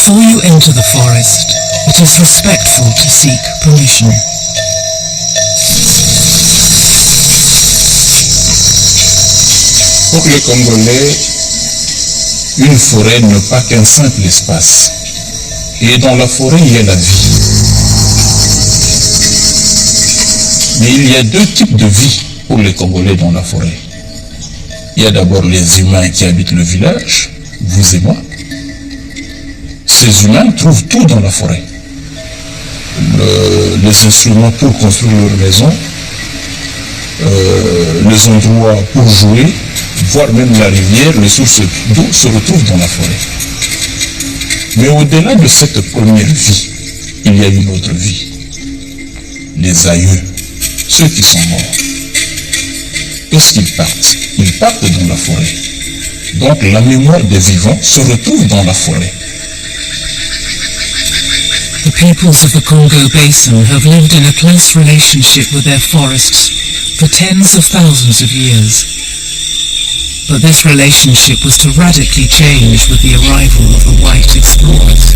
Before you enter the forest, it is respectful to seek permission. Pour les Congolais, une forêt n'est pas qu'un simple espace. Et dans la forêt, il y a la vie. Mais il y a deux types de vie pour les Congolais dans la forêt. Il y a d'abord les humains qui habitent le village, vous et moi. Ces humains trouvent tout dans la forêt. Les instruments pour construire leur maison, les endroits pour jouer, voire même la rivière, les sources d'eau se retrouvent dans la forêt. Mais au-delà de cette première vie, il y a une autre vie. Les aïeux, ceux qui sont morts. Qu'est-ce qu'ils partent? Ils partent dans la forêt. Donc la mémoire des vivants se retrouve dans la forêt. The peoples of the Congo Basin have lived in a close relationship with their forests for tens of thousands of years. But this relationship was to radically change with the arrival of the white explorers.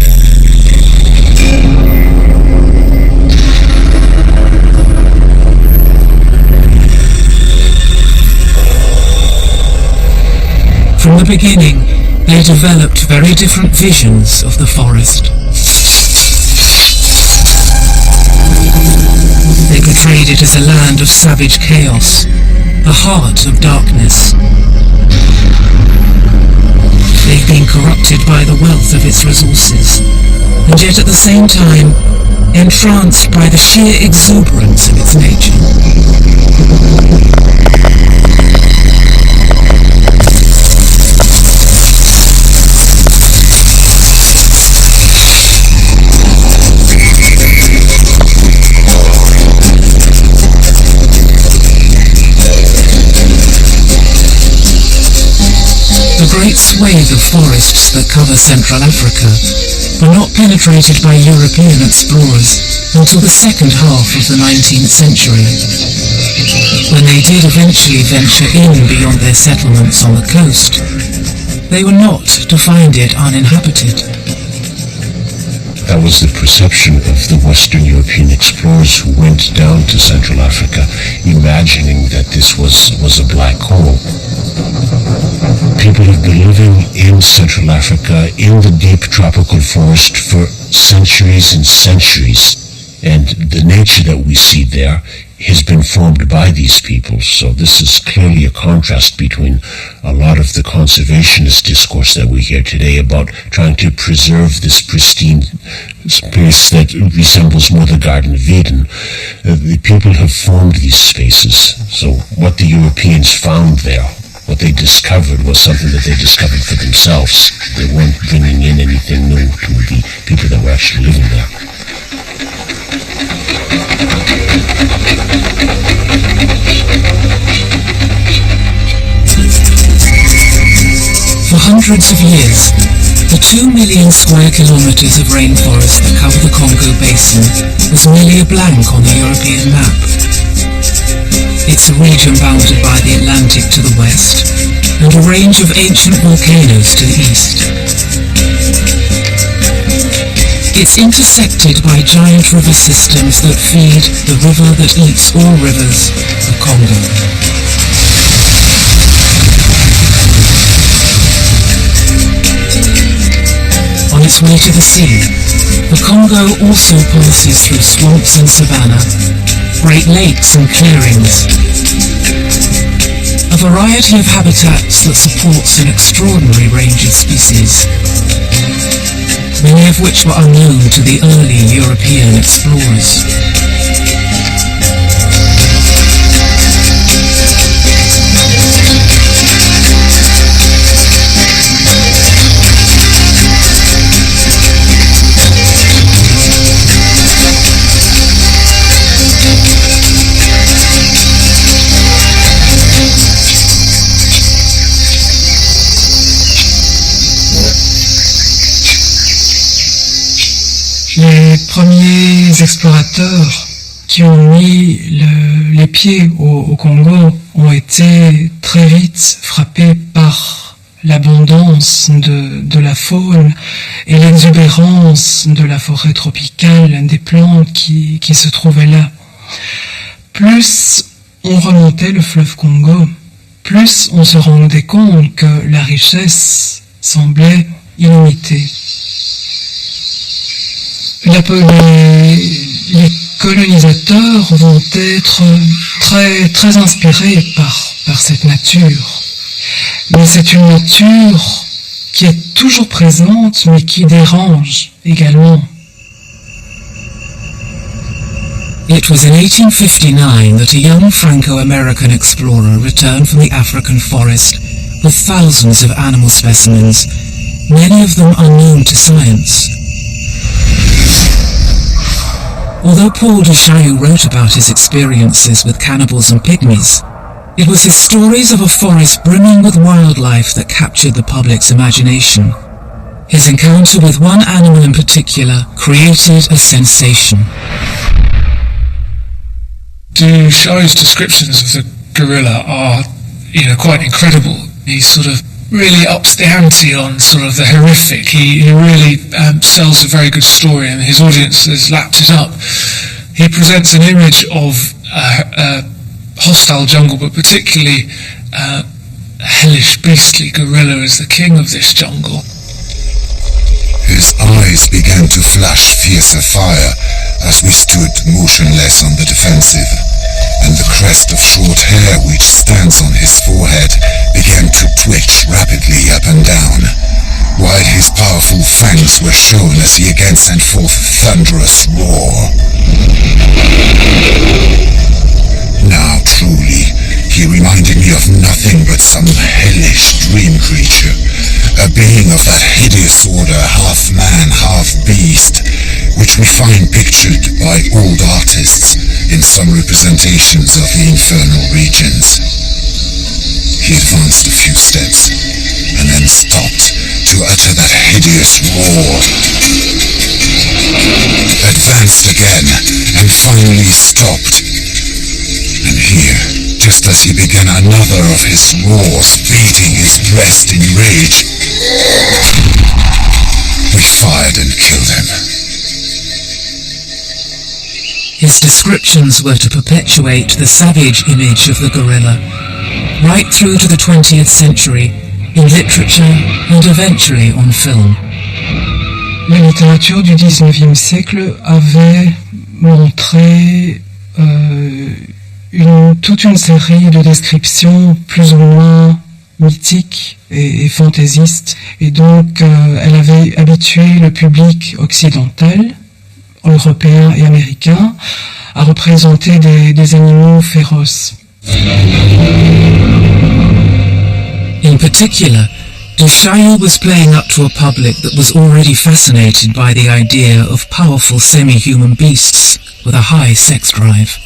From the beginning, they developed very different visions of the forest. They portrayed it as a land of savage chaos, the heart of darkness. They've been corrupted by the wealth of its resources, and yet at the same time, entranced by the sheer exuberance of its nature. The great swathe of forests that cover Central Africa were not penetrated by European explorers until the second half of the 19th century. When they did eventually venture in beyond their settlements on the coast, they were not to find it uninhabited. That was the perception of the Western European explorers who went down to Central Africa, imagining that this was a black hole. People have been living in Central Africa in the deep tropical forest for centuries and centuries. And the nature that we see there has been formed by these people. So this is clearly a contrast between a lot of the conservationist discourse that we hear today about trying to preserve this pristine space that resembles more the Garden of Eden. The people have formed these spaces. So what the Europeans found there, what they discovered, was something that they discovered for themselves. They weren't bringing in anything new to the people that were actually living there. For hundreds of years, the 2 million square kilometers of rainforest that cover the Congo Basin was merely a blank on the European map. It's a region bounded by the Atlantic to the west and a range of ancient volcanoes to the east. It's intersected by giant river systems that feed the river that eats all rivers, the Congo. On its way to the sea, the Congo also passes through swamps and savanna, great lakes and clearings, a variety of habitats that supports an extraordinary range of species, many of which were unknown to the early European explorers. Les premiers explorateurs qui ont mis les pieds au Congo ont été très vite frappés par l'abondance de la faune et l'exubérance de la forêt tropicale, des plantes qui se trouvaient là. Plus on remontait le fleuve Congo, plus on se rendait compte que la richesse semblait illimitée. Les colonisateurs vont être très inspirés par cette nature. Mais c'est une nature qui est toujours présente, mais qui dérange également. It was in 1859 that a young Franco-American explorer returned from the African forest with thousands of animal specimens, many of them unknown to science. Although Paul de Chailloux wrote about his experiences with cannibals and pygmies, it was his stories of a forest brimming with wildlife that captured the public's imagination. His encounter with one animal in particular created a sensation. De Chailloux's descriptions of the gorilla are, quite incredible. He sort of really ups the ante on sort of the horrific. He really sells a very good story, and his audience has lapped it up. He presents an image of a hostile jungle, but particularly a hellish, beastly gorilla as the king of this jungle. His eyes began to flash fiercer fire as we stood motionless on the defensive, and the crest of short hair which stands on his forehead began to twitch rapidly up and down, while his powerful fangs were shown as he again sent forth a thunderous roar. Now truly, he reminded me of nothing but some hellish dream creature, a being of that hideous order, half man, half beast, which we find pictured by old artists in some representations of the infernal regions. He advanced a few steps, and then stopped to utter that hideous roar. Advanced again, and finally stopped. And here, just as he began another of his roars, beating his breast in rage, we fired and killed him. His descriptions were to perpetuate the savage image of the gorilla, right through to the 20th century, in literature and eventually on film. La littérature du 19e siècle avait montré toute une série de descriptions plus ou moins mythiques et fantaisistes, et donc elle avait habitué le public occidental, européen et américain, à représenter des animaux féroces. In particular, de Chailloux was playing up to a public that was already fascinated by the idea of powerful semi-human beasts with a high sex drive.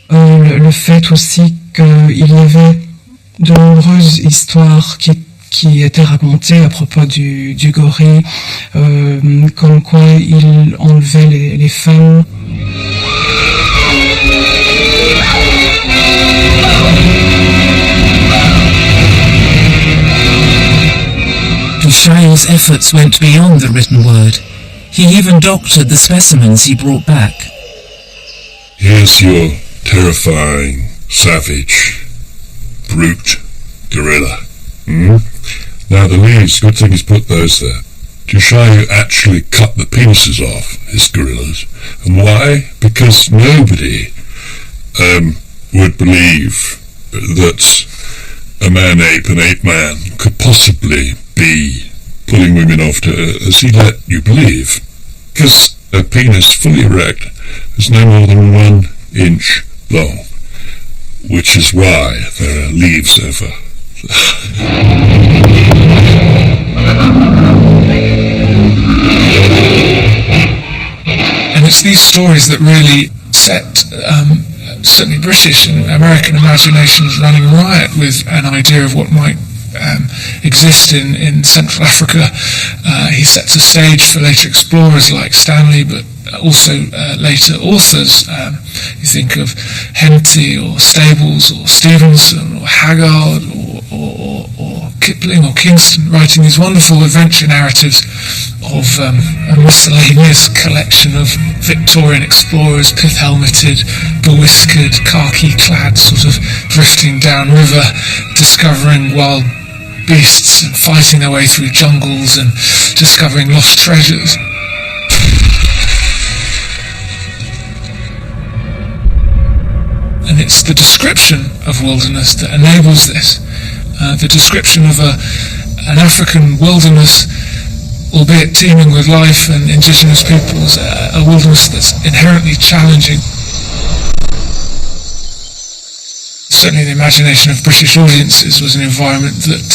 Le fait aussi qu'il y avait de nombreuses histoires qui étaient racontées à propos du gorille, comme quoi il enlevait les femmes. De Chailloux's efforts went beyond the written word. He even doctored the specimens he brought back. Here's your terrifying, savage, brute gorilla. Now the leaves, good thing he's put those there. De Chailloux actually cut the penises off his gorillas. And why? Because nobody would believe that a man-ape, an ape-man, could possibly be pulling women off to her, as he let you believe. Because a penis fully erect is no more than 1 inch long, which is why there are leaves over. And it's these stories that really set certainly British and American imaginations running riot with an idea of what might exist in Central Africa. He sets a stage for later explorers like Stanley, but also later authors. You think of Henty or Stables or Stevenson or Haggard or Kipling or Kingston, writing these wonderful adventure narratives of a miscellaneous collection of Victorian explorers, pith-helmeted, bewhiskered, khaki-clad, sort of drifting downriver, discovering wild beasts and fighting their way through jungles and discovering lost treasures. And it's the description of wilderness that enables this. The description of an African wilderness, albeit teeming with life and indigenous peoples, a wilderness that's inherently challenging. Certainly the imagination of British audiences was an environment that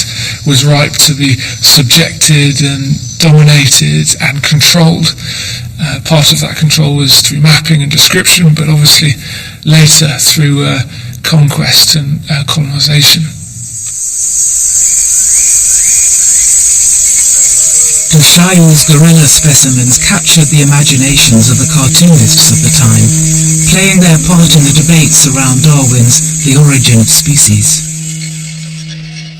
was ripe to be subjected and dominated and controlled. Part of that control was through mapping and description, but obviously later through conquest and colonization. Du Chaillu's gorilla specimens captured the imaginations of the cartoonists of the time, playing their part in the debates around Darwin's The Origin of Species.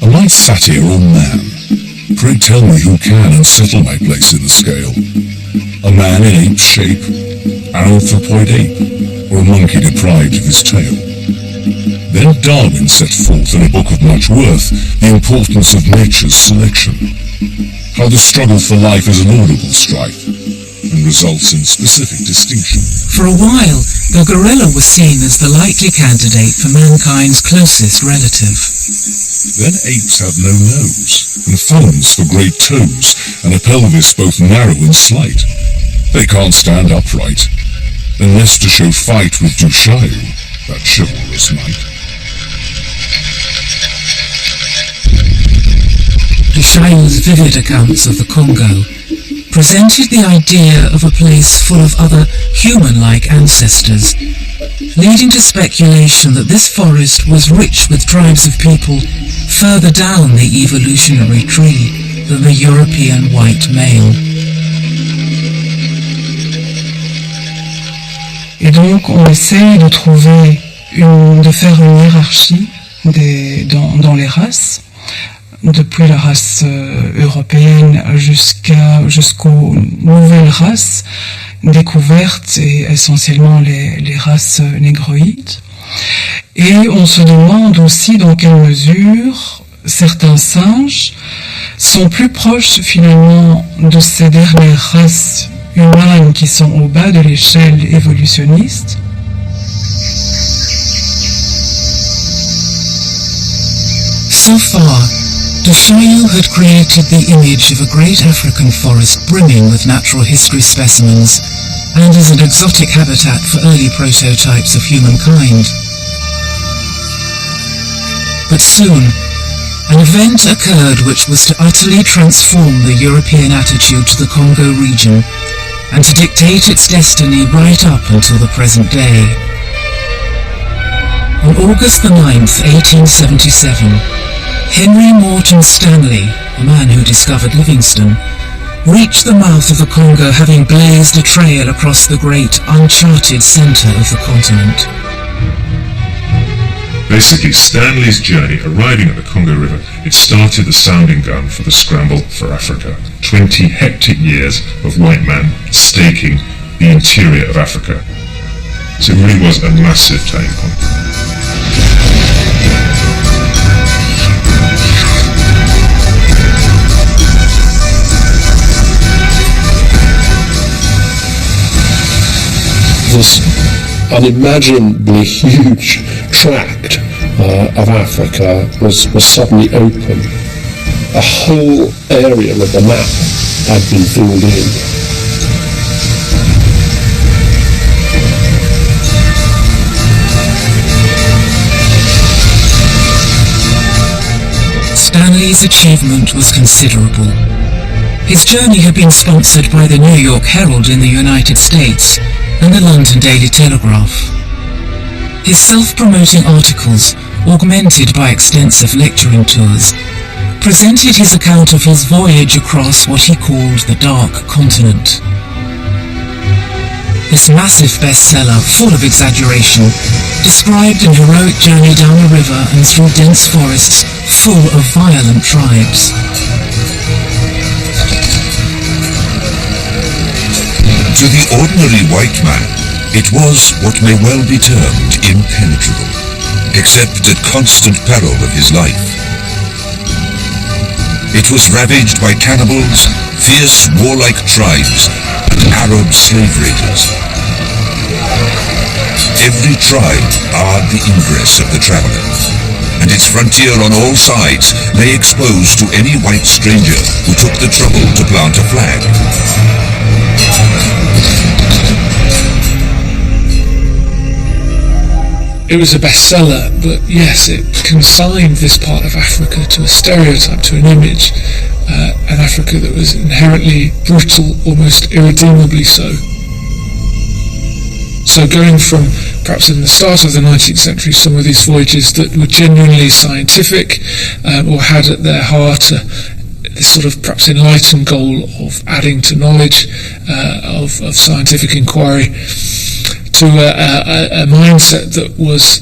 A light satire on man. Pray tell me who can and settle my place in the scale. A man in ape shape, an anthropoid ape, or a monkey deprived of his tail. Then Darwin set forth in a book of much worth the importance of nature's selection. How the struggle for life is an audible strife, and results in specific distinction. For a while, the gorilla was seen as the likely candidate for mankind's closest relative. Then apes have no nose, and thumbs for great toes, and a pelvis both narrow and slight. They can't stand upright, unless to show fight with Du Chaillu, that chivalrous knight. Du Chaillu's vivid accounts of the Congo presented the idea of a place full of other human-like ancestors, leading to speculation that this forest was rich with tribes of people further down the evolutionary tree than the European white male. Et donc on essaye de trouver de faire une hiérarchie dans les races, depuis la race européenne jusqu'aux nouvelles races découvertes et essentiellement les races négroïdes. Et on se demande aussi dans quelle mesure certains singes sont plus proches finalement de ces dernières races humaines qui sont au bas de l'échelle évolutionniste. So far, Du Chaillu had created the image of a great African forest brimming with natural history specimens and as an exotic habitat for early prototypes of humankind. But soon, an event occurred which was to utterly transform the European attitude to the Congo region and to dictate its destiny right up until the present day. On August the 9th, 1877, Henry Morton Stanley, a man who discovered Livingstone, reached the mouth of the Congo having blazed a trail across the great uncharted centre of the continent. Basically, Stanley's journey arriving at the Congo River, it started the sounding gun for the scramble for Africa. 20 hectic years of white man staking the interior of Africa. So it really was a massive turning point. This unimaginably huge tract of Africa was suddenly open. A whole area of the map had been filled in. Stanley's achievement was considerable. His journey had been sponsored by the New York Herald in the United States and the London Daily Telegraph. His self-promoting articles, augmented by extensive lecturing tours, presented his account of his voyage across what he called the Dark Continent. This massive bestseller, full of exaggeration, described an heroic journey down a river and through dense forests full of violent tribes. To the ordinary white man, it was what may well be termed impenetrable, except at constant peril of his life. It was ravaged by cannibals, fierce warlike tribes, and Arab slave raiders. Every tribe barred the ingress of the traveler, and its frontier on all sides lay exposed to any white stranger who took the trouble to plant a flag. It was a bestseller, but yes, it consigned this part of Africa to a stereotype, to an image, an Africa that was inherently brutal, almost irredeemably so. So going from, perhaps in the start of the 19th century, some of these voyages that were genuinely scientific, or had at their heart this sort of perhaps enlightened goal of adding to knowledge, of scientific inquiry, to a mindset that was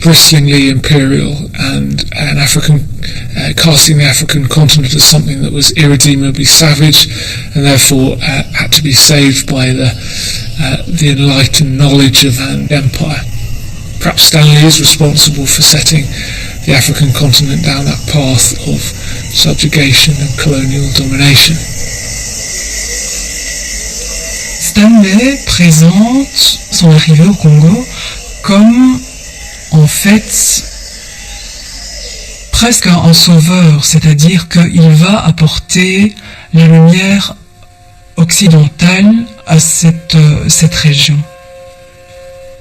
bristlingly imperial and an African, casting the African continent as something that was irredeemably savage and therefore had to be saved by the enlightened knowledge of an empire. Perhaps Stanley is responsible for setting the African continent down that path of subjugation and colonial domination. Stanley présente son arrivée au Congo comme, en fait, presque un sauveur, c'est-à-dire qu'il va apporter la lumière occidentale à cette région.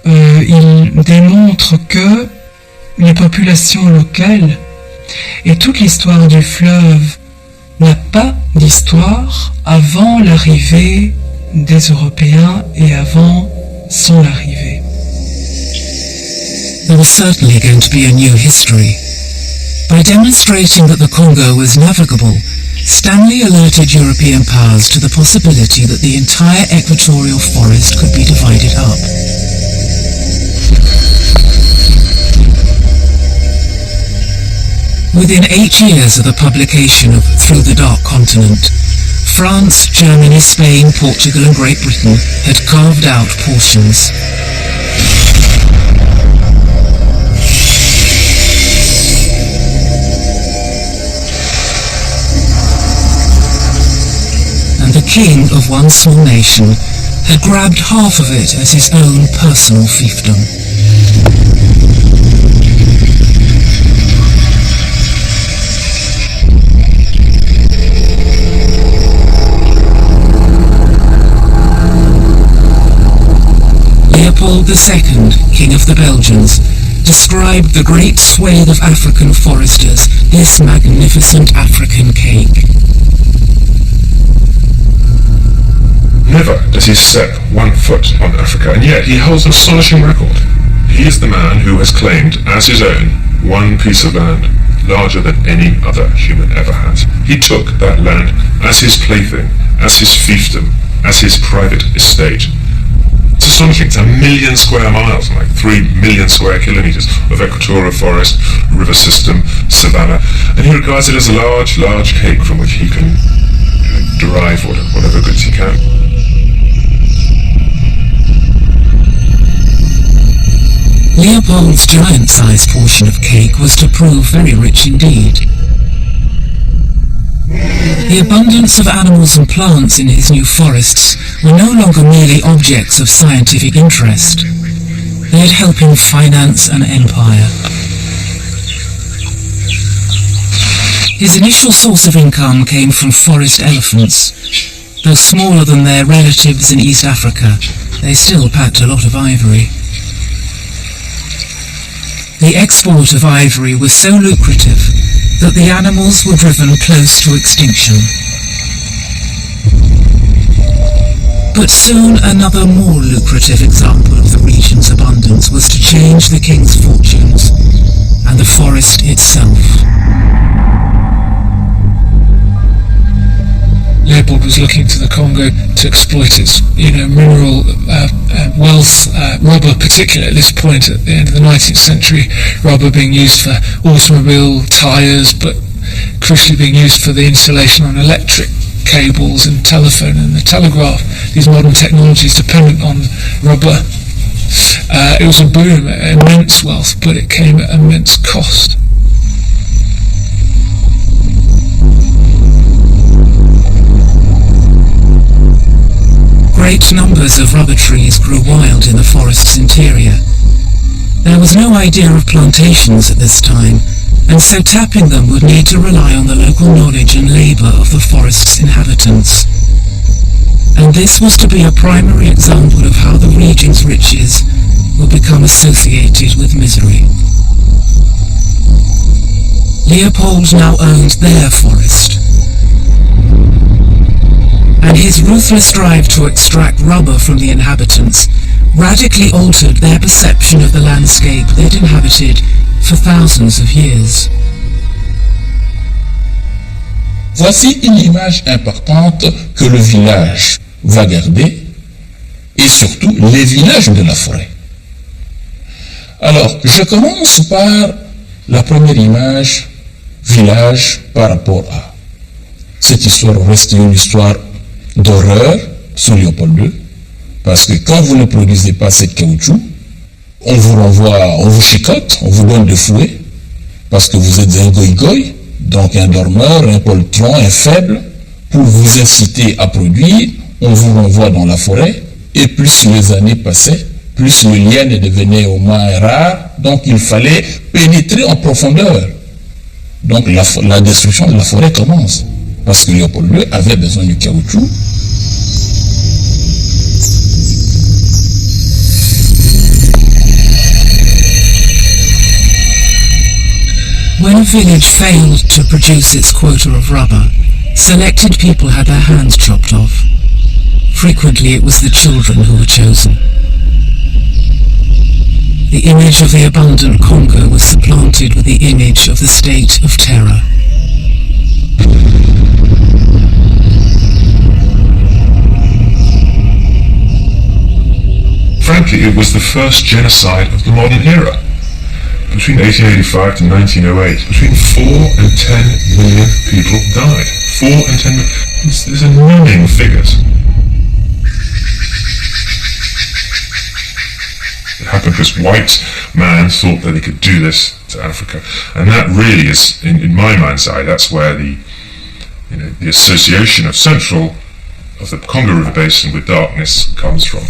Il démontre que les populations locales et toute l'histoire du fleuve n'a pas d'histoire avant l'arrivée des Européens et avant son arrivée. There was certainly going to be a new history. By demonstrating that the Congo was navigable, Stanley alerted European powers to the possibility that the entire equatorial forest could be divided up. Within 8 years of the publication of Through the Dark Continent, France, Germany, Spain, Portugal and Great Britain had carved out portions. And the king of one small nation had grabbed half of it as his own personal fiefdom. Leopold II, King of the Belgians, described the great swathe of African forest as this magnificent African cake. Never does he step 1 foot on Africa, and yet he holds an astonishing record. He is the man who has claimed as his own one piece of land larger than any other human ever has. He took that land as his plaything, as his fiefdom, as his private estate. It's astonishing. It's 1 million square miles, like 3 million square kilometres of equatorial forest, river system, savanna, and he regards it as a large, large cake from which he can derive whatever goods he can. Leopold's giant-sized portion of cake was to prove very rich indeed. The abundance of animals and plants in his new forests were no longer merely objects of scientific interest. They had helped him finance an empire. His initial source of income came from forest elephants. Though smaller than their relatives in East Africa, they still packed a lot of ivory. The export of ivory was so lucrative that the animals were driven close to extinction. But soon another more lucrative example of the region's abundance was to change the king's fortunes and the forest itself. Leopold was looking to the Congo to exploit its, mineral wealth, rubber particularly at this point at the end of the 19th century, rubber being used for automobile tyres, but crucially being used for the insulation on electric cables and telephone and the telegraph. These modern technologies dependent on rubber. It was a boom, immense wealth, but it came at immense cost. Great numbers of rubber trees grew wild in the forest's interior. There was no idea of plantations at this time, and so tapping them would need to rely on the local knowledge and labour of the forest's inhabitants. And this was to be a primary example of how the region's riches would become associated with misery. Leopold now owned their forest, and his ruthless drive to extract rubber from the inhabitants radically altered their perception of the landscape they'd inhabited for thousands of years. Voici une image importante que le village va garder, et surtout les villages de la forêt. Alors, je commence par la première image, village par rapport à. Cette histoire reste une histoire d'horreur sous Léopold II, parce que quand vous ne produisez pas cette caoutchouc, on vous renvoie, on vous chicote, on vous donne de fouet, parce que vous êtes un goï-goï, donc un dormeur, un poltron, un faible. Pour vous inciter à produire, on vous renvoie dans la forêt, et plus les années passaient, plus le lien devenait au moins rare, donc il fallait pénétrer en profondeur. Donc la destruction de la forêt commence, parce que Léopold II avait besoin du caoutchouc. When a village failed to produce its quota of rubber, selected people had their hands chopped off. Frequently it was the children who were chosen. The image of the abundant Congo was supplanted with the image of the state of terror. Frankly, it was the first genocide of the modern era. Between 1885 to 1908, between 4 and 10 million people died. 4 and 10 million. These are numbing figures. It happened because white man thought that he could do this to Africa. And that really is, in my mind's eye, that's where the association of the Congo River Basin with darkness comes from.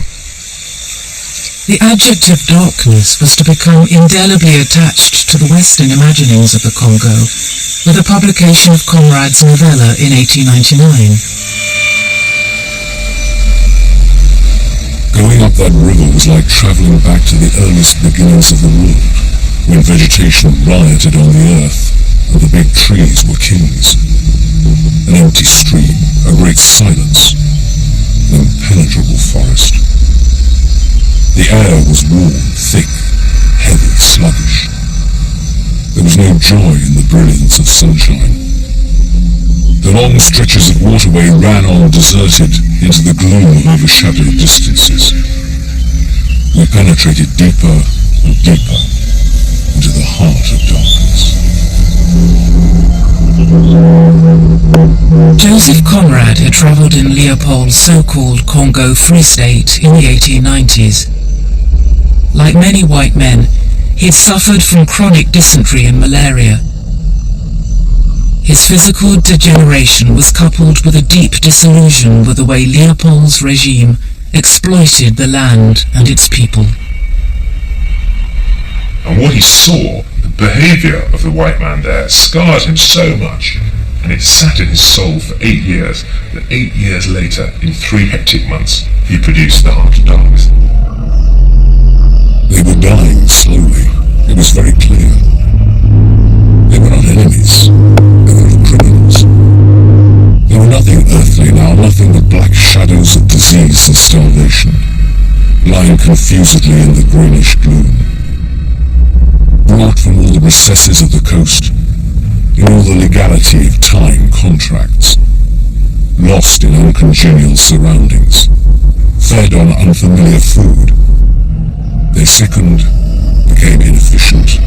The adjective darkness was to become indelibly attached to the Western imaginings of the Congo with the publication of Conrad's novella in 1899. Going up that river was like travelling back to the earliest beginnings of the world, when vegetation rioted on the earth and the big trees were kings. An empty stream, a great silence, an impenetrable forest. The air was warm, thick, heavy, sluggish. There was no joy in the brilliance of sunshine. The long stretches of waterway ran on deserted into the gloom of overshadowed distances. We penetrated deeper and deeper into the heart of darkness. Joseph Conrad had travelled in Leopold's so-called Congo Free State in the 1890s. Like many white men, he had suffered from chronic dysentery and malaria. His physical degeneration was coupled with a deep disillusion with the way Leopold's regime exploited the land and its people. And what he saw, the behaviour of the white man there, scarred him so much, and it sat in his soul for 8 years, that 8 years later, in 3 hectic months, he produced The Heart of Darkness. They were dying slowly. It was very clear. They were not enemies. They were not criminals. They were nothing earthly now, nothing but black shadows of disease and starvation, lying confusedly in the greenish gloom. Brought from all the recesses of the coast, in all the legality of time contracts. lost in uncongenial surroundings, fed on unfamiliar food. They sickened, became inefficient,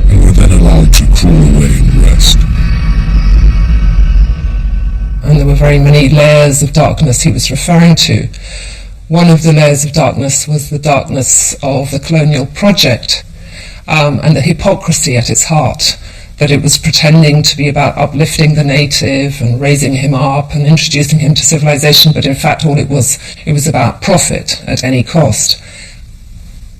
and were then allowed to crawl away and rest. And there were very many layers of darkness he was referring to. One of the layers of darkness was the darkness of the colonial project, and the hypocrisy at its heart, that it was pretending to be about uplifting the native and raising him up and introducing him to civilization, but in fact it was about profit at any cost.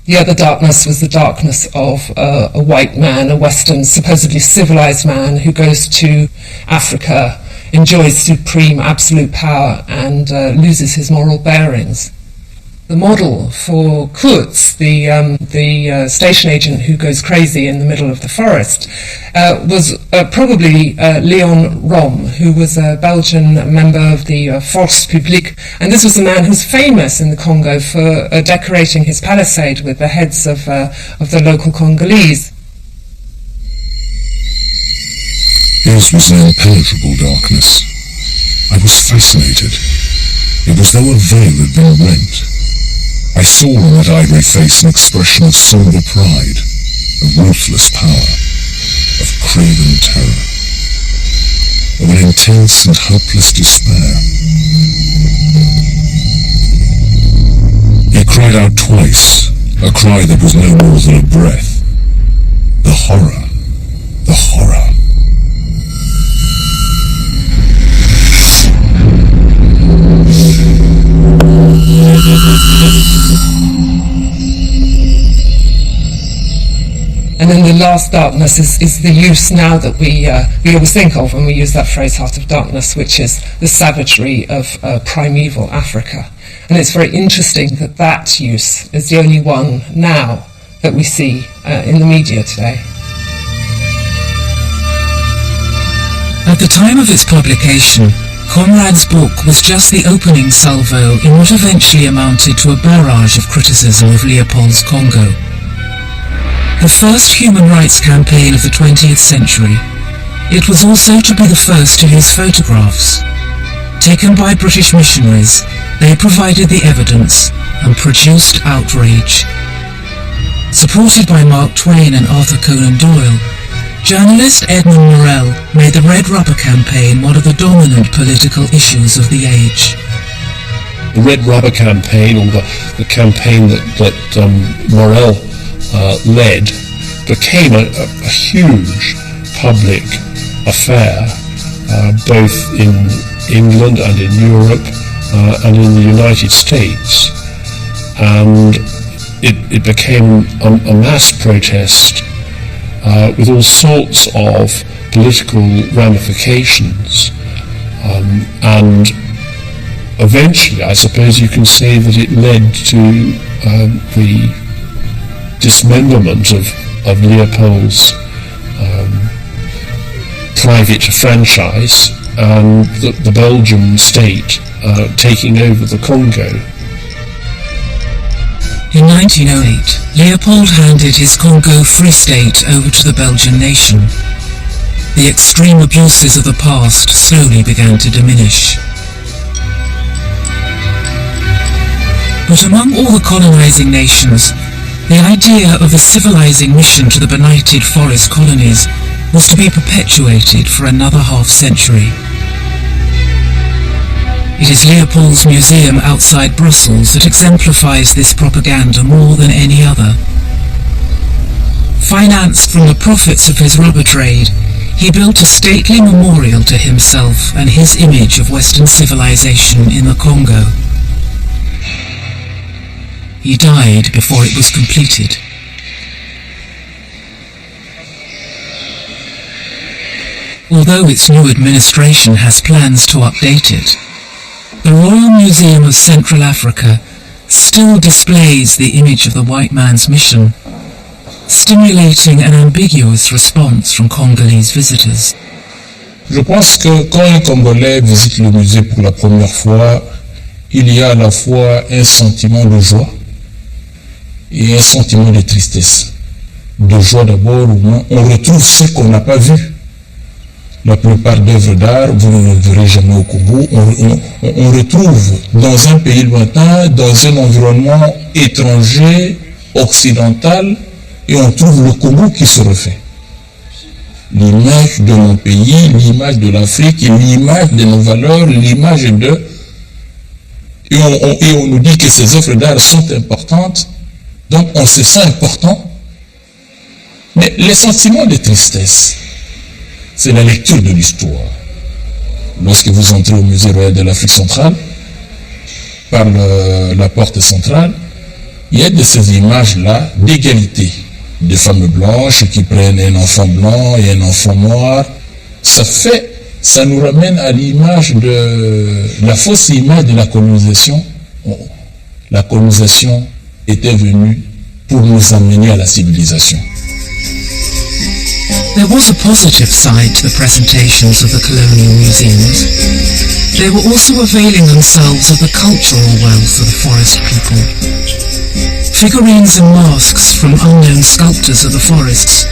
The other darkness was the darkness of a white man, a Western, supposedly civilized man who goes to Africa, enjoys supreme absolute power, and loses his moral bearings. The model for Kurtz, the station agent who goes crazy in the middle of the forest, was probably Leon Rom, who was a Belgian member of the Force Publique, and this was a man who's famous in the Congo for decorating his palisade with the heads of the local Congolese. His was an impenetrable darkness. I was fascinated. It was though a veil had been rent. I saw in that ivory face an expression of somber pride, of ruthless power, of craven terror, of an intense and hopeless despair. He cried out twice, a cry that was no more than a breath. The horror, the horror. And then the last darkness is the use now that we always think of when we use that phrase, heart of darkness, which is the savagery of primeval Africa. And it's very interesting that that use is the only one now that we see in the media today. At the time of its publication, Conrad's book was just the opening salvo in what eventually amounted to a barrage of criticism of Leopold's Congo. The first human rights campaign of the 20th century, it was also to be the first to use photographs. Taken by British missionaries, they provided the evidence and produced outrage. Supported by Mark Twain and Arthur Conan Doyle, journalist Edmund Morel made the Red Rubber campaign one of the dominant political issues of the age. The Red Rubber campaign, or the campaign that Morel led, became a huge public affair, both in England and in Europe and in the United States. And it became a mass protest with all sorts of political ramifications, and eventually I suppose you can say that it led to the dismemberment of Leopold's private franchise and the Belgian state taking over the Congo. In 1908, Leopold handed his Congo Free State over to the Belgian nation. The extreme abuses of the past slowly began to diminish. But among all the colonizing nations, the idea of a civilizing mission to the benighted forest colonies was to be perpetuated for another half-century. It is Leopold's museum outside Brussels that exemplifies this propaganda more than any other. Financed from the profits of his rubber trade, he built a stately memorial to himself and his image of Western civilization in the Congo. He died before it was completed. Although its new administration has plans to update it, the Royal Museum of Central Africa still displays the image of the white man's mission, stimulating an ambiguous response from Congolese visitors. Je pense que quand un Congolais visite le musée pour la première fois, il y a à la fois un sentiment de joie et un sentiment de tristesse. De joie d'abord, au moins, on retrouve ce qu'on n'a pas vu. La plupart d'œuvres d'art, vous ne verrez jamais au Congo. On retrouve dans un pays lointain, dans un environnement étranger, occidental, et on trouve le Congo qui se refait. L'image de mon pays, l'image de l'Afrique, l'image de nos valeurs, l'image de... Et on nous dit que ces œuvres d'art sont importantes, donc on se sent important. Mais les sentiments de tristesse, c'est la lecture de l'histoire. Lorsque vous entrez au musée royal de l'Afrique centrale, par la porte centrale, il y a de ces images-là d'égalité. Des femmes blanches qui prennent un enfant blanc et un enfant noir. Ça nous ramène à l'image de la fausse image de la colonisation. La colonisation était venue pour nous amener à la civilisation. There was a positive side to the presentations of the colonial museums. They were also availing themselves of the cultural wealth of the forest people. Figurines and masks from unknown sculptors of the forests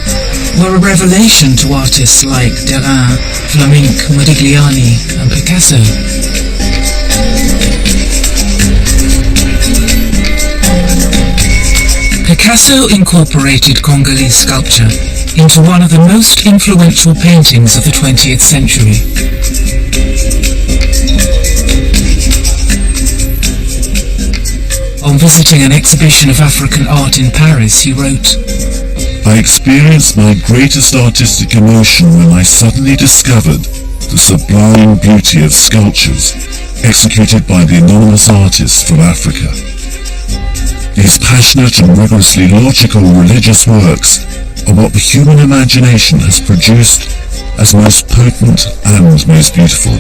were a revelation to artists like Derain, Flamenc, Modigliani and Picasso. Picasso incorporated Congolese sculpture into one of the most influential paintings of the 20th century. On visiting an exhibition of African art in Paris, he wrote, I experienced my greatest artistic emotion when I suddenly discovered the sublime beauty of sculptures executed by the anonymous artists from Africa. These passionate and rigorously logical religious works are what the human imagination has produced as most potent and most beautiful.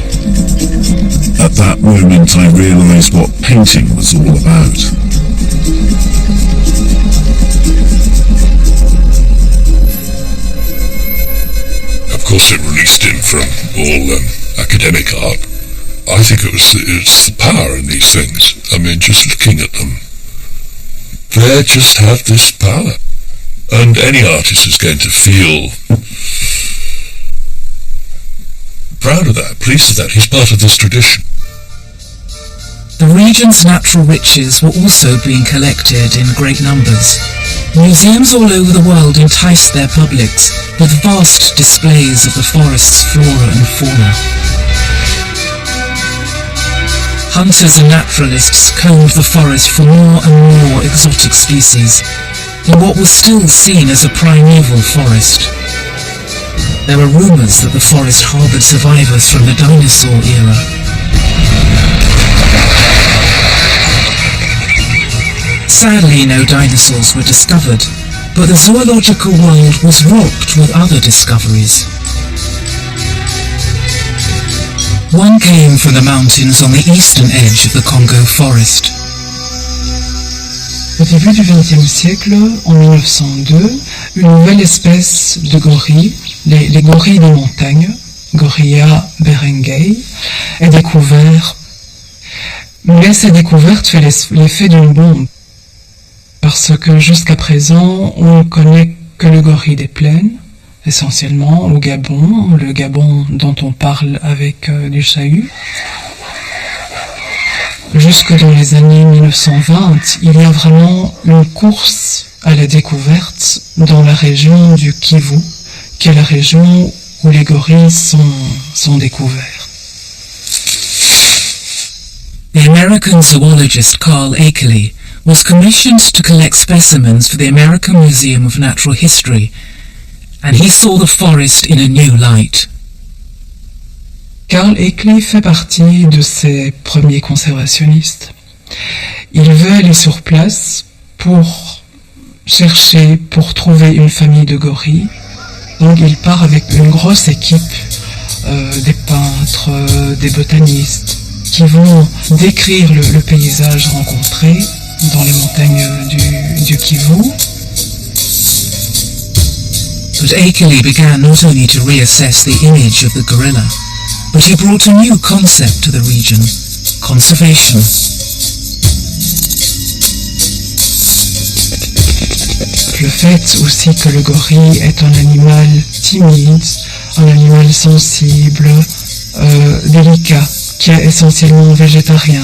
At that moment I realized what painting was all about. Of course it released him from all academic art. I think it's the power in these things. I mean, just looking at them, they just have this power. And any artist is going to feel proud of that, pleased with that. He's part of this tradition. The region's natural riches were also being collected in great numbers. Museums all over the world enticed their publics with vast displays of the forest's flora and fauna. Hunters and naturalists combed the forest for more and more exotic species in what was still seen as a primeval forest. There were rumors that the forest harbored survivors from the dinosaur era. Sadly, no dinosaurs were discovered, but the zoological world was rocked with other discoveries. One came from the mountains on the eastern edge of the Congo forest. Au début du XXe siècle, en 1902, une nouvelle espèce de gorille, les gorilles des montagnes, Gorilla berengei, est découverte. Mais cette découverte fait l'effet d'une bombe, parce que jusqu'à présent, on ne connaît que le gorille des plaines, essentiellement au Gabon, le Gabon dont on parle avec du chahut. Jusque dans les années 1920, il y a vraiment une course à la découverte dans la région du Kivu, qui est la région où les gorilles sont découverts. The American zoologist Carl Akerley was commissioned to collect specimens for the American Museum of Natural History, and he saw the forest in a new light. Carl Akerley fait partie de ces premiers conservationnistes. Il veut aller sur place pour chercher, pour trouver une famille de gorilles. Donc il part avec une grosse équipe, des peintres, des botanistes, qui vont décrire le paysage rencontré dans les montagnes du Kivu. But Akerley began not only to reassess the image of the gorilla, but he brought a new concept to the region: conservation. Le fait aussi que le gorille est un animal timide, un animal sensible, délicat, qui est essentiellement végétarien,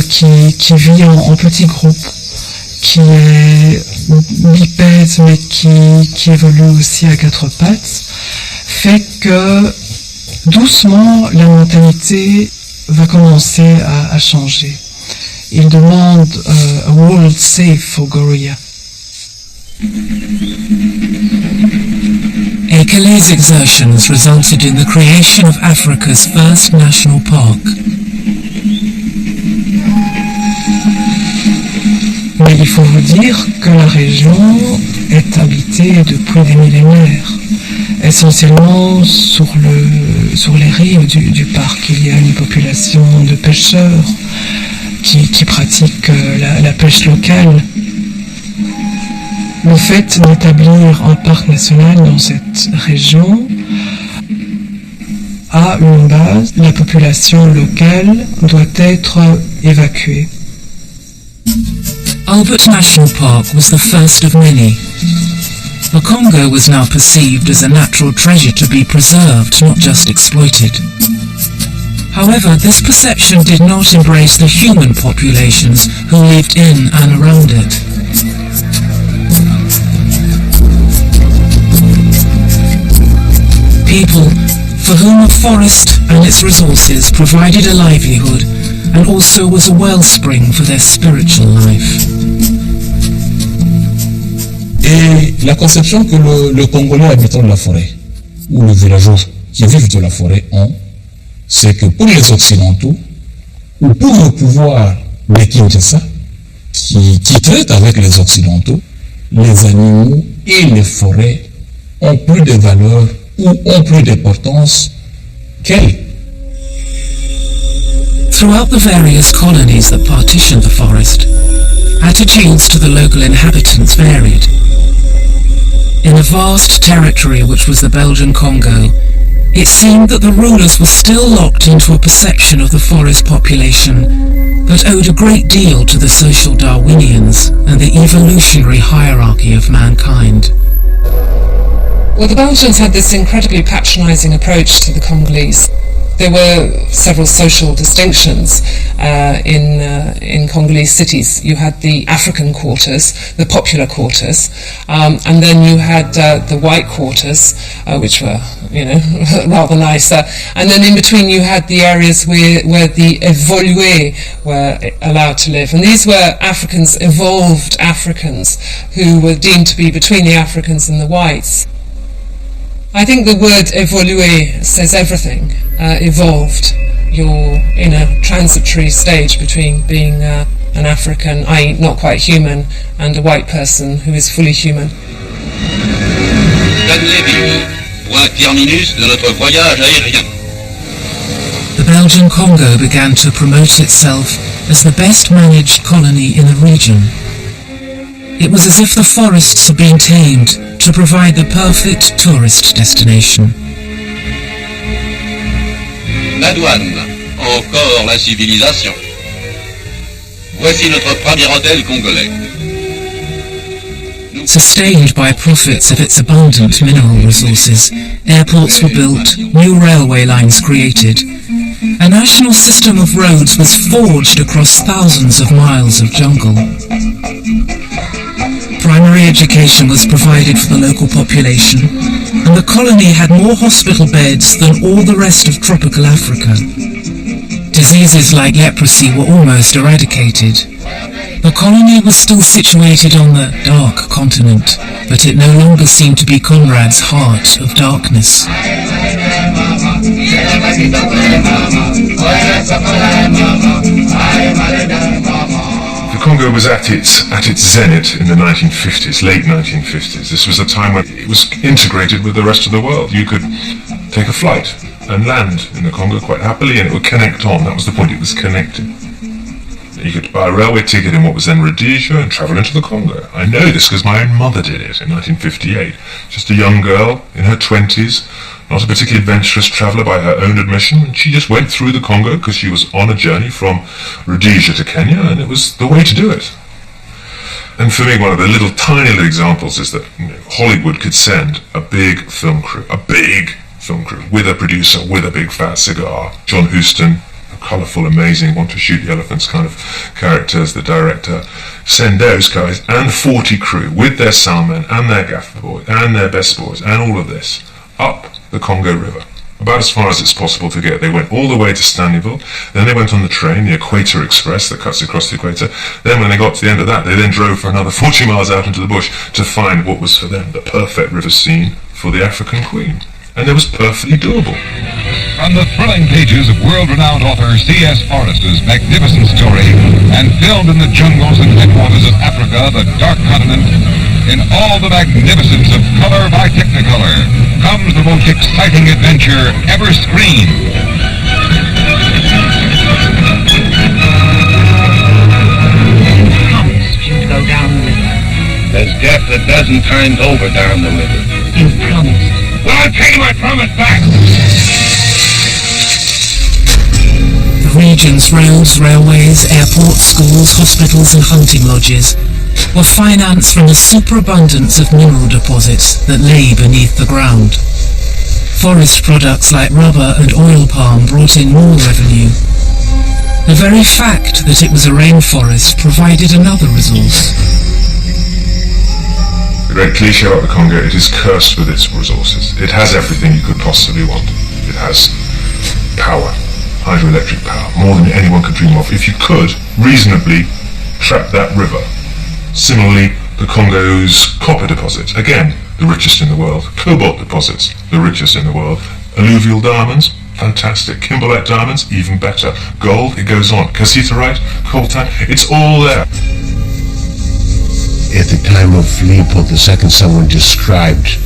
qui vit en petits groupes, qui est bipède mais qui évolue aussi à quatre pattes, fait que doucement la mentalité va commencer à changer. Il demande a world safe for gorilla. Ekele's exertions resulted in the creation of Africa's first national park. Mais il faut vous dire que la région est habitée depuis des millénaires, essentiellement sur les rives du parc. Il y a une population de pêcheurs qui pratiquent la pêche locale. Le fait d'établir un parc national dans cette région a une base. La population locale doit être évacuée. Albert National Park was the first of many. The Congo was now perceived as a natural treasure to be preserved, not just exploited. However, this perception did not embrace the human populations who lived in and around it. People for whom a forest and its resources provided a livelihood and also was a wellspring for their spiritual life. Et la conception que le Congolais habitant de la forêt, ou le villageois qui vivent de la forêt ont, c'est que pour les Occidentaux, ou pour le pouvoir de Kinshasa, qui traite avec les Occidentaux, les animaux et les forêts ont plus de valeur ou ont plus d'importance qu'elles. Throughout the various colonies that partitioned the forest, attitudes to the local inhabitants varied. In a vast territory which was the Belgian Congo, it seemed that the rulers were still locked into a perception of the forest population that owed a great deal to the social Darwinians and the evolutionary hierarchy of mankind. Well, the Belgians had this incredibly patronising approach to the Congolese. There were several social distinctions in Congolese cities. You had the African quarters, the popular quarters, and then you had the white quarters, which were, rather nicer. And then in between you had the areas where the évolués were allowed to live. And these were Africans, evolved Africans, who were deemed to be between the Africans and the whites. I think the word évolué says everything. Evolved. You're in a transitory stage between being an African, i.e. not quite human, and a white person who is fully human. Point terminus de notre voyage aérien. The Belgian Congo began to promote itself as the best managed colony in the region. It was as if the forests had been tamed to provide the perfect tourist destination. La douane, encore la civilisation. Voici notre premier hôtel congolais. Sustained by profits of its abundant mineral resources, airports were built, new railway lines created. A national system of roads was forged across thousands of miles of jungle. Primary education was provided for the local population, and the colony had more hospital beds than all the rest of tropical Africa. Diseases like leprosy were almost eradicated. The colony was still situated on the dark continent, but it no longer seemed to be Conrad's heart of darkness. The Congo was at its zenith in the 1950s, late 1950s. This was a time when it was integrated with the rest of the world. You could take a flight and land in the Congo quite happily, and it would connect on. That was the point, it was connected. You could buy a railway ticket in what was then Rhodesia and travel into the Congo. I know this because my own mother did it in 1958. Just a young girl in her 20s, not a particularly adventurous traveller by her own admission, and she just went through the Congo because she was on a journey from Rhodesia to Kenya, and it was the way to do it. And for me, one of the tiny little examples is that Hollywood could send a big film crew with a producer, with a big fat cigar. John Huston, a colourful, amazing, want to shoot the elephants kind of character as the director. Send those guys and 40 crew with their soundmen and their gaffer boy and their best boys and all of this up the Congo River. About as far as it's possible to get. They went all the way to Stanleyville, then they went on the train, the Equator Express that cuts across the equator. Then when they got to the end of that, they then drove for another 40 miles out into the bush to find what was for them the perfect river scene for the African Queen. And it was perfectly doable. From the thrilling pages of world-renowned author C.S. Forrestal's magnificent story, and filmed in the jungles and headwaters of Africa, the Dark Continent, in all the magnificence of color by Technicolor, comes the most exciting adventure ever screened. Promised you'd go down the river. There's death a dozen times over down the river. You promised. Well, I'll take my promise back. The region's roads, railways, airports, schools, hospitals and hunting lodges were financed from a superabundance of mineral deposits that lay beneath the ground. Forest products like rubber and oil palm brought in more revenue. The very fact that it was a rainforest provided another resource. The great cliche about the Congo, it is cursed with its resources. It has everything you could possibly want. It has power, hydroelectric power, more than anyone could dream of. If you could reasonably trap that river. Similarly, the Congo's copper deposits, again, the richest in the world. Cobalt deposits, the richest in the world. Alluvial diamonds, fantastic. Kimberlite diamonds, even better. Gold, it goes on. Cassiterite, coltan, it's all there. At the time of Leopold II, someone described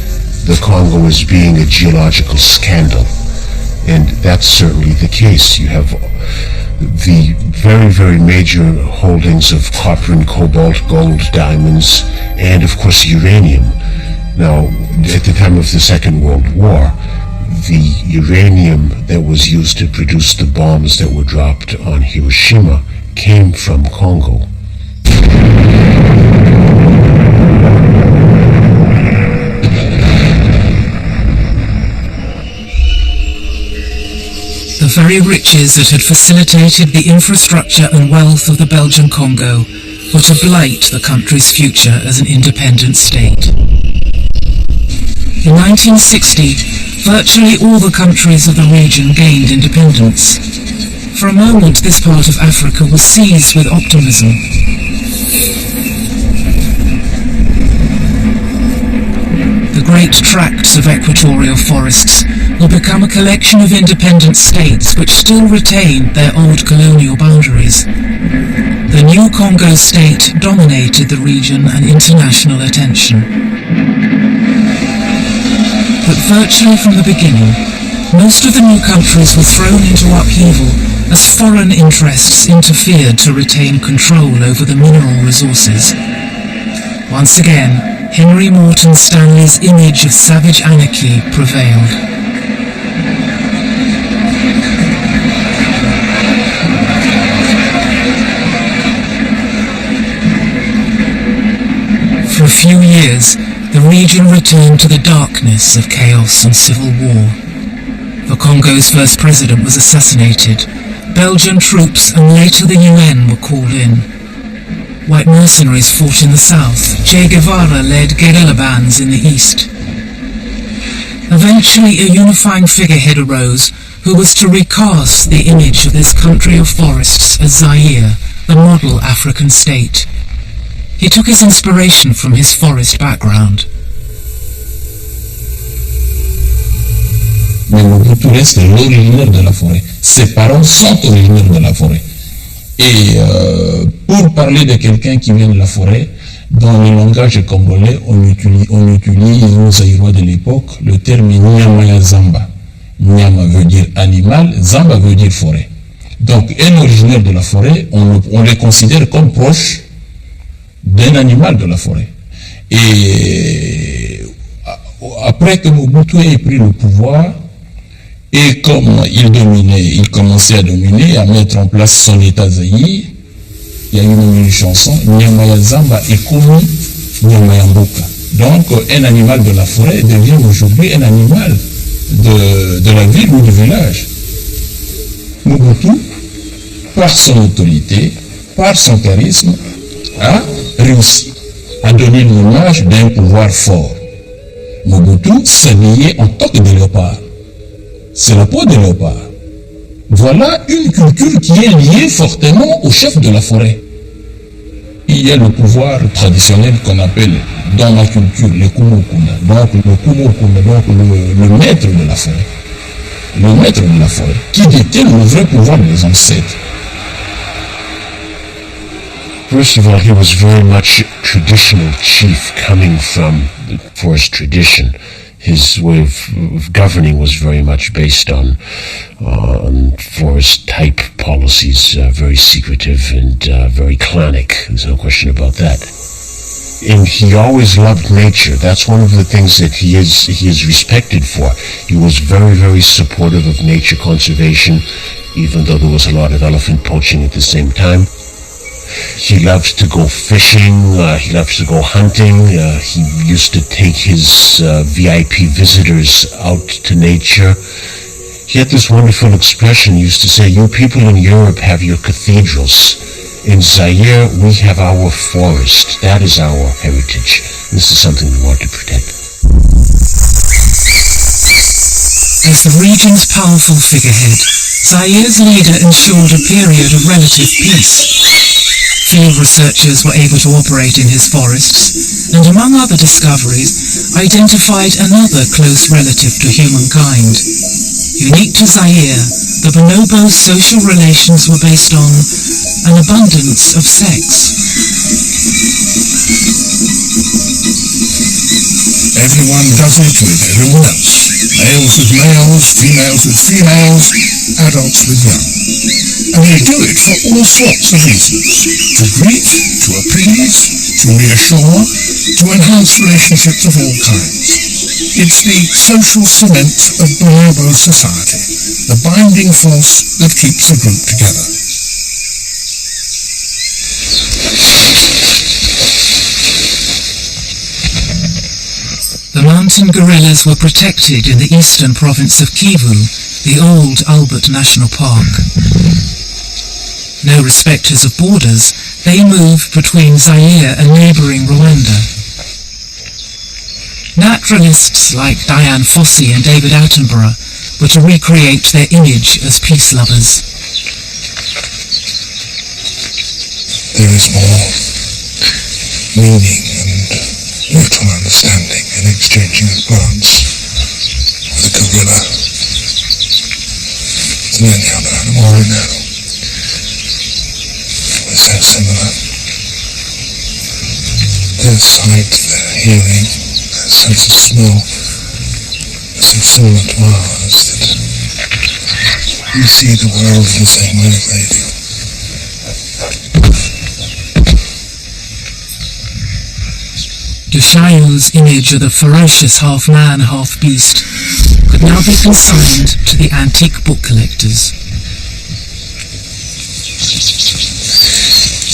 the Congo as being a geological scandal. And that's certainly the case. You have the very, very major holdings of copper and cobalt, gold, diamonds, and of course uranium. Now, at the time of the Second World War, the uranium that was used to produce the bombs that were dropped on Hiroshima came from Congo. The very riches that had facilitated the infrastructure and wealth of the Belgian Congo were to blight the country's future as an independent state. In 1960, virtually all the countries of the region gained independence. For a moment, this part of Africa was seized with optimism. The great tracts of equatorial forests will become a collection of independent states which still retain their old colonial boundaries. The new Congo state dominated the region and international attention. But virtually from the beginning, most of the new countries were thrown into upheaval as foreign interests interfered to retain control over the mineral resources. Once again, Henry Morton Stanley's image of savage anarchy prevailed. For a few years, the region returned to the darkness of chaos and civil war. The Congo's first president was assassinated. Belgian troops and later the UN were called in. White mercenaries fought in the south. Che Guevara led guerrilla bands in the east. Eventually, a unifying figurehead arose who was to recast the image of this country of forests as Zaire, the model African state. He took his inspiration from his forest background. Mais Mobutu reste l'originaire de la forêt. Ses parents sont originaires de la forêt. Et pour parler de quelqu'un qui vient de la forêt, dans le langage congolais, on utilise aux Zaïrois de l'époque le terme Nyama ya Zamba. Nyama veut dire animal, Zamba veut dire forêt. Donc un originaire de la forêt, on le considère comme proche d'un animal de la forêt. Et après que Mobutu ait pris le pouvoir, et comme il commençait à dominer, à mettre en place son État Zaïre, Il y a une chanson, Nyama ya Zamba ekomi Nyama ya Mboka. Donc un animal de la forêt devient aujourd'hui un animal de la ville ou du village. Mobutu, par son autorité, par son charisme, a réussi à donner l'image d'un pouvoir fort. Mobutu s'habillait en toque de léopard. C'est la peau de léopard. Voilà une culture qui est liée fortement au chef de la forêt. Il y a le pouvoir traditionnel qu'on appelle dans la culture le kumukunda. Donc le kumukunda, donc le maître de la forêt. Le maître de la forêt, qui détient le vrai pouvoir des ancêtres. First of all, he was very much a traditional chief coming from the forest tradition. His way of governing was very much based on forest-type policies, very secretive and very clanic. There's no question about that. And he always loved nature. That's one of the things that he is respected for. He was very, very supportive of nature conservation, even though there was a lot of elephant poaching at the same time. He loved to go fishing, he loved to go hunting, he used to take his VIP visitors out to nature. He had this wonderful expression, he used to say, you people in Europe have your cathedrals. In Zaire, we have our forest. That is our heritage. This is something we want to protect. As the region's powerful figurehead, Zaire's leader ensured a period of relative peace. Field researchers were able to operate in his forests, and among other discoveries, identified another close relative to humankind. Unique to Zaire, the bonobos' social relations were based on an abundance of sex. Everyone does it with everyone else. Males with males, females with females, adults with young. And they do it for all sorts of reasons. To greet, to appease, to reassure, to enhance relationships of all kinds. It's the social cement of bonobo society, the binding force that keeps a group together. The mountain gorillas were protected in the eastern province of Kivu, the old Albert National Park. No respecters of borders, they moved between Zaire and neighbouring Rwanda. Naturalists like Diane Fossey and David Attenborough were to recreate their image as peace lovers. There is more meaning and mutual understanding in exchanging a glance with a gorilla than any other animal I know. We're so similar. Their sight, their hearing, their sense of smell is so similar to ours that we see the world in the same way as they do. Duchaillon's image of the ferocious half-man, half-beast could now be consigned to the antique book collectors.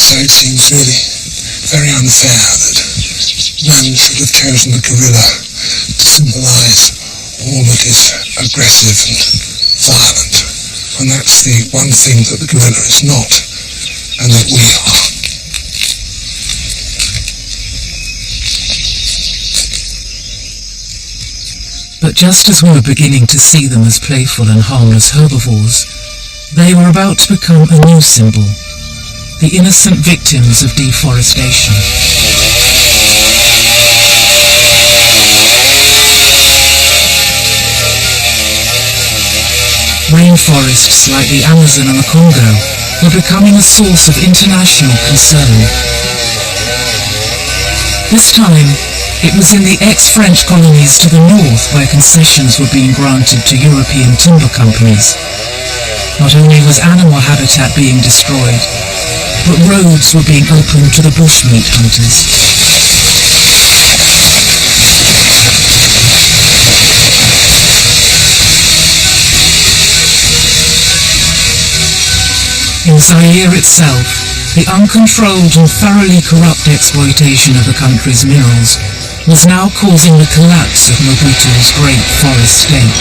So it seems really very unfair that man should have chosen the gorilla to symbolise all that is aggressive and violent, when that's the one thing that the gorilla is not, and that we are. But just as we were beginning to see them as playful and harmless herbivores, they were about to become a new symbol, the innocent victims of deforestation. Rainforests like the Amazon and the Congo were becoming a source of international concern. This time, it was in the ex-French colonies to the north where concessions were being granted to European timber companies. Not only was animal habitat being destroyed, but roads were being opened to the bushmeat hunters. In Zaire itself, the uncontrolled and thoroughly corrupt exploitation of the country's minerals was now causing the collapse of Mobutu's great forest state.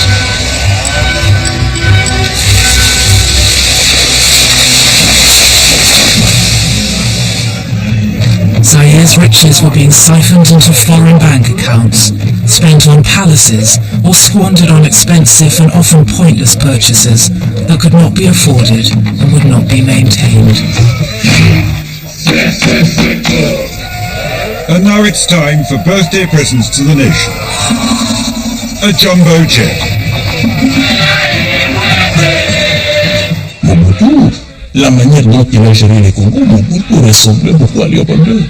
Zaire's riches were being siphoned into foreign bank accounts, spent on palaces, or squandered on expensive and often pointless purchases that could not be afforded and would not be maintained. And now it's time for birthday presents to the nation. A jumbo jet. Mobutu, la manière dont il a géré le Congo, Mobutu ressemblait beaucoup à Léopold II.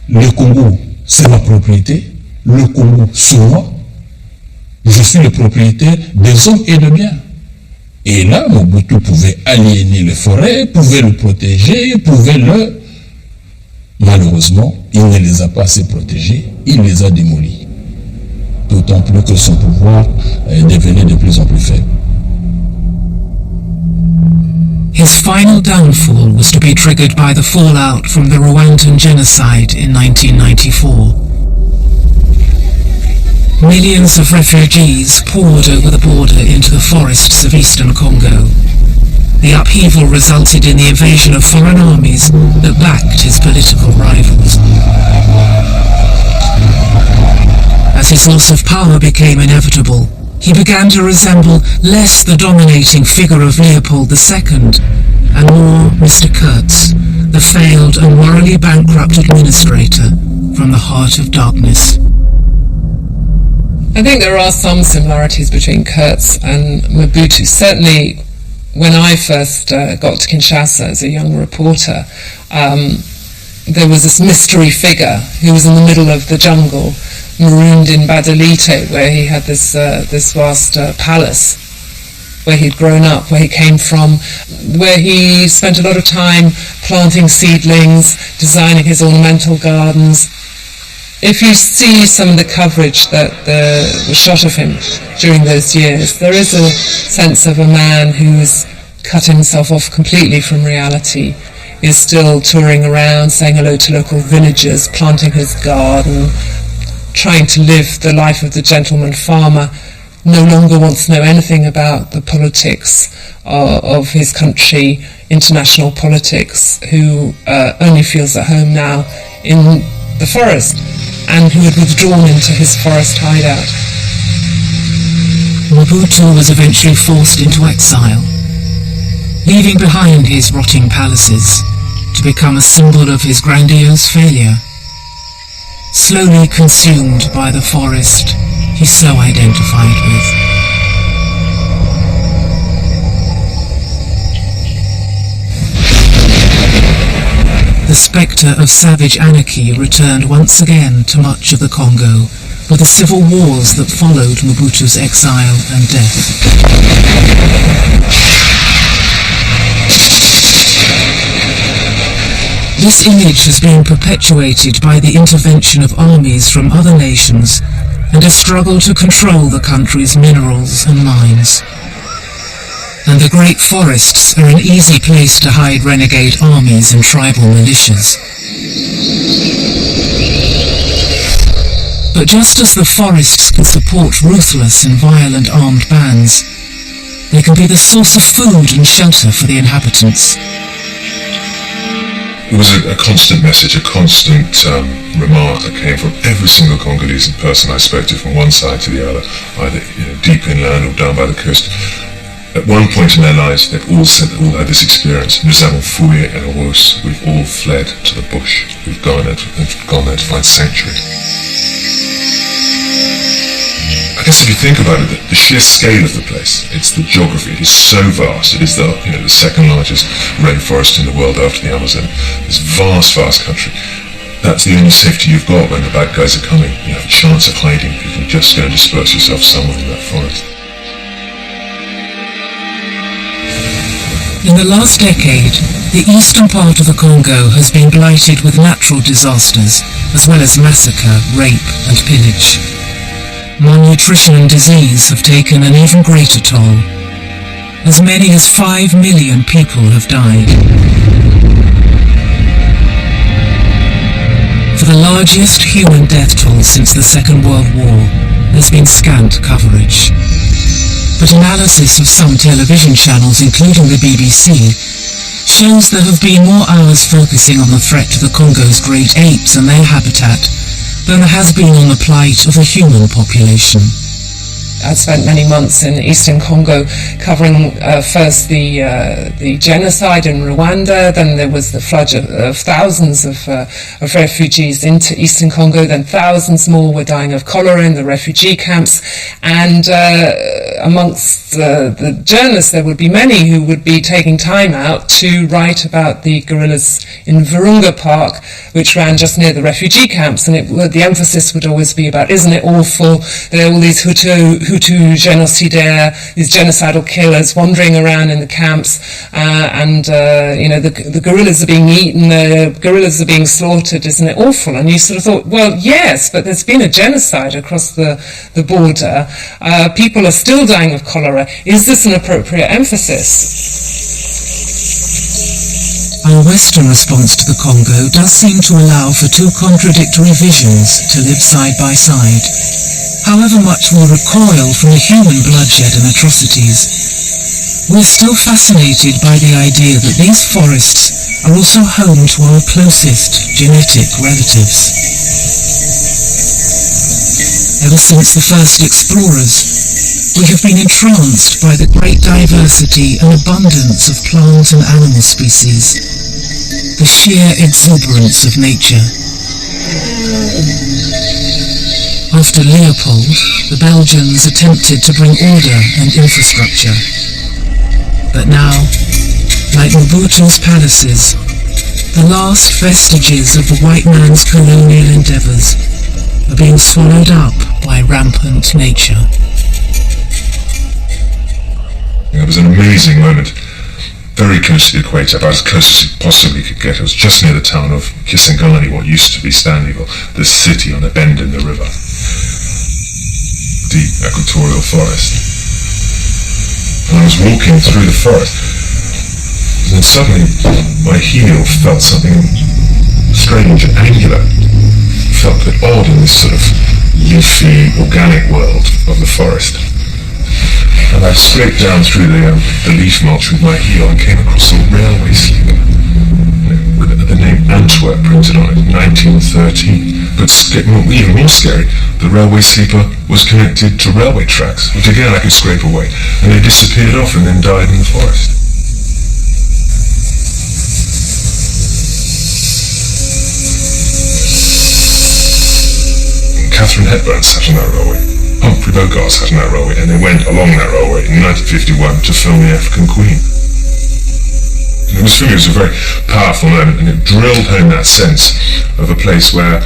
Le Congo, c'est ma propriété. Le Congo, c'est moi. Je suis le propriétaire des hommes et des biens. Et là, Mobutu pouvait aliéner les forêts, pouvait le protéger, pouvait le... Malheureusement, il ne les a pas assez protégés, il les a démolis. D'autant plus que son pouvoir devenait de plus en plus faible. His final downfall was to be triggered by the fallout from the Rwandan genocide in 1994. Millions of refugees poured over the border into the forests of eastern Congo. The upheaval resulted in the invasion of foreign armies that backed his political rivals. As his loss of power became inevitable, he began to resemble less the dominating figure of Leopold II and more Mr. Kurtz, the failed and morally bankrupt administrator from the heart of darkness. I think there are some similarities between Kurtz and Mobutu. Certainly, when I first got to Kinshasa as a young reporter, there was this mystery figure who was in the middle of the jungle, marooned in Badalite, where he had this vast palace, where he'd grown up, where he came from, where he spent a lot of time planting seedlings, designing his ornamental gardens. If you see some of the coverage that was shot of him during those years, there is a sense of a man who's cut himself off completely from reality, is still touring around, saying hello to local villagers, planting his garden, trying to live the life of the gentleman farmer, no longer wants to know anything about the politics of his country, international politics, who only feels at home now in the forest, and who had withdrawn into his forest hideout. Mobutu was eventually forced into exile, leaving behind his rotting palaces to become a symbol of his grandiose failure, slowly consumed by the forest he so identified with. The spectre of savage anarchy returned once again to much of the Congo with the civil wars that followed Mobutu's exile and death. This image has been perpetuated by the intervention of armies from other nations and a struggle to control the country's minerals and mines. And the great forests are an easy place to hide renegade armies and tribal militias. But just as the forests can support ruthless and violent armed bands, they can be the source of food and shelter for the inhabitants. It was a constant message, a constant remark that came from every single Congolese person I spoke to, from one side to the other, either deep inland or down by the coast. At one point in their lives, they've all said they all had this experience. Nous avons fouillé en Rose. We've all fled to the bush. We've gone there to find sanctuary. I guess if you think about it, the sheer scale of the place, it's the geography, it is so vast. It is the second largest rainforest in the world after the Amazon. This vast, vast country. That's the only safety you've got when the bad guys are coming. You have a chance of hiding. You can just go and disperse yourself somewhere in that forest. In the last decade, the eastern part of the Congo has been blighted with natural disasters, as well as massacre, rape and pillage. Malnutrition and disease have taken an even greater toll. As many as 5 million people have died. the largest human death toll since the Second World War, there's been scant coverage. But analysis of some television channels, including the BBC, shows there have been more hours focusing on the threat to the Congo's great apes and their habitat than there has been on the plight of the human population. I spent many months in eastern Congo covering first the genocide in Rwanda, then there was the flood of thousands of refugees into eastern Congo, then thousands more were dying of cholera in the refugee camps, and amongst the journalists there would be many who would be taking time out to write about the gorillas in Virunga Park, which ran just near the refugee camps, and the emphasis would always be about, isn't it awful, there are all these Hutu genocidaires, these genocidal killers wandering around in the camps, and the gorillas are being eaten, the gorillas are being slaughtered, isn't it awful? And you sort of thought, well, yes, but there's been a genocide across the border. People are still dying of cholera. Is this an appropriate emphasis? Our Western response to the Congo does seem to allow for two contradictory visions to live side by side. However much we recoil from the human bloodshed and atrocities, we're still fascinated by the idea that these forests are also home to our closest genetic relatives. Ever since the first explorers, we have been entranced by the great diversity and abundance of plant and animal species, the sheer exuberance of nature. After Leopold, the Belgians attempted to bring order and infrastructure. But now, like Mobutu's palaces, the last vestiges of the white man's colonial endeavours are being swallowed up by rampant nature. It was an amazing moment. Very close to the equator, about as close as you possibly could get. It was just near the town of Kisangani, what used to be Stanleyville, the city on a bend in the river. Deep equatorial forest. And I was walking through the forest, and then suddenly my heel felt something strange and angular. Felt a bit odd in this sort of leafy, organic world of the forest. And I scraped down through the leaf mulch with my heel and came across a railway sleeper with the name Antwerp printed on it, 1913. But even more scary, the railway sleeper was connected to railway tracks, which again I could scrape away, and they disappeared off and then died in the forest. Catherine Hepburn sat on that railway. Humphrey Bogart sat on that railway, and they went along that railway in 1951 to film The African Queen. And it was for me, it was a very powerful moment, and it drilled home that sense of a place where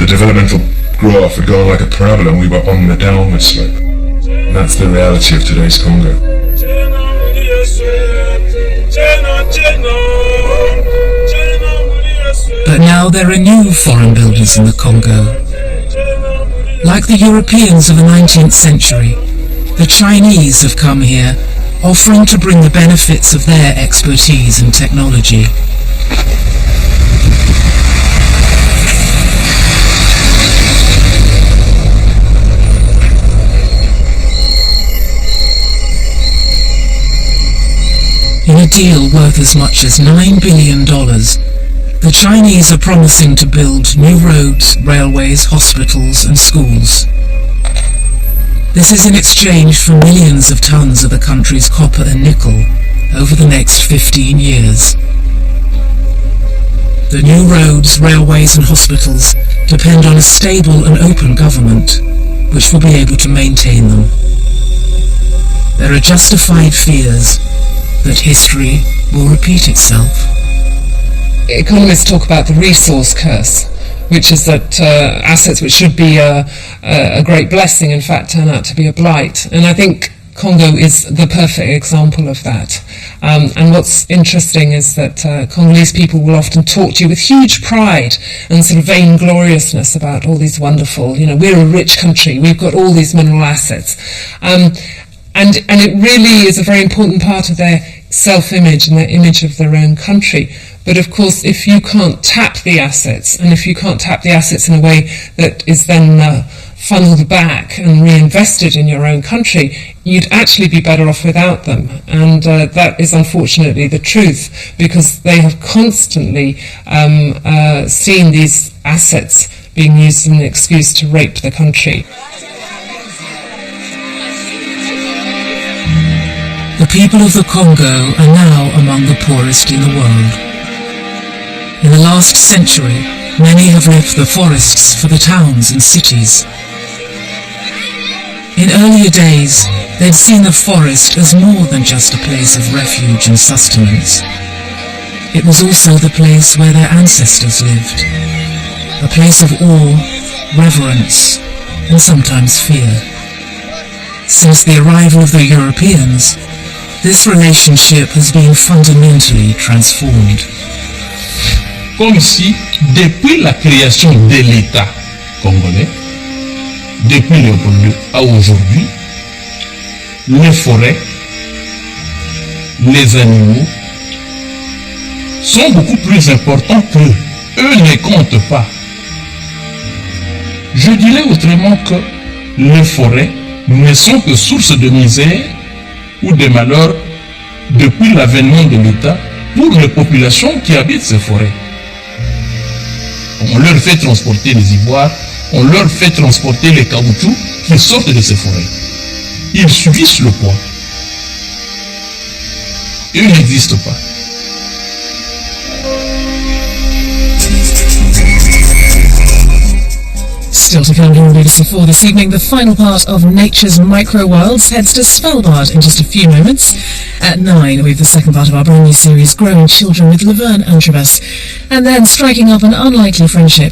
the developmental graph had gone like a parabola and we were on the downward slope. And that's the reality of today's Congo. But now there are new foreign builders in the Congo. Like the Europeans of the 19th century, the Chinese have come here, offering to bring the benefits of their expertise and technology. In a deal worth as much as $9 billion, the Chinese are promising to build new roads, railways, hospitals and schools. This is in exchange for millions of tons of the country's copper and nickel over the next 15 years. The new roads, railways and hospitals depend on a stable and open government, which will be able to maintain them. There are justified fears that history will repeat itself. Economists talk about the resource curse, which is that assets which should be a great blessing, in fact, turn out to be a blight. And I think Congo is the perfect example of that. And what's interesting is that Congolese people will often talk to you with huge pride and sort of vaingloriousness about all these wonderful, we're a rich country, we've got all these mineral assets. And it really is a very important part of their self-image and their image of their own country. But of course, if you can't tap the assets, and if you can't tap the assets in a way that is then funneled back and reinvested in your own country, you'd actually be better off without them. And that is unfortunately the truth, because they have constantly seen these assets being used as an excuse to rape the country. The people of the Congo are now among the poorest in the world. In the last century, many have left the forests for the towns and cities. In earlier days, they'd seen the forest as more than just a place of refuge and sustenance. It was also the place where their ancestors lived, a place of awe, reverence, and sometimes fear. Since the arrival of the Europeans, this relationship has been fundamentally transformed. Comme si, depuis la création de l'État congolais, depuis Léopold II à aujourd'hui, les forêts, les animaux sont beaucoup plus importants qu'eux. Eux ne comptent pas. Je dirais autrement que les forêts ne sont que source de misère ou de malheur depuis l'avènement de l'État pour les populations qui habitent ces forêts. On leur fait transporter les ivoires, on leur fait transporter les caoutchoucs qui sortent de ces forêts. Ils subissent le poids. Ils n'existent pas. Still to come here on BBC 4 this evening, the final part of Nature's Micro Worlds heads to Svalbard in just a few moments. At 9, we have the second part of our brand new series, Growing Children with Laverne Antrobus. And then striking up an unlikely friendship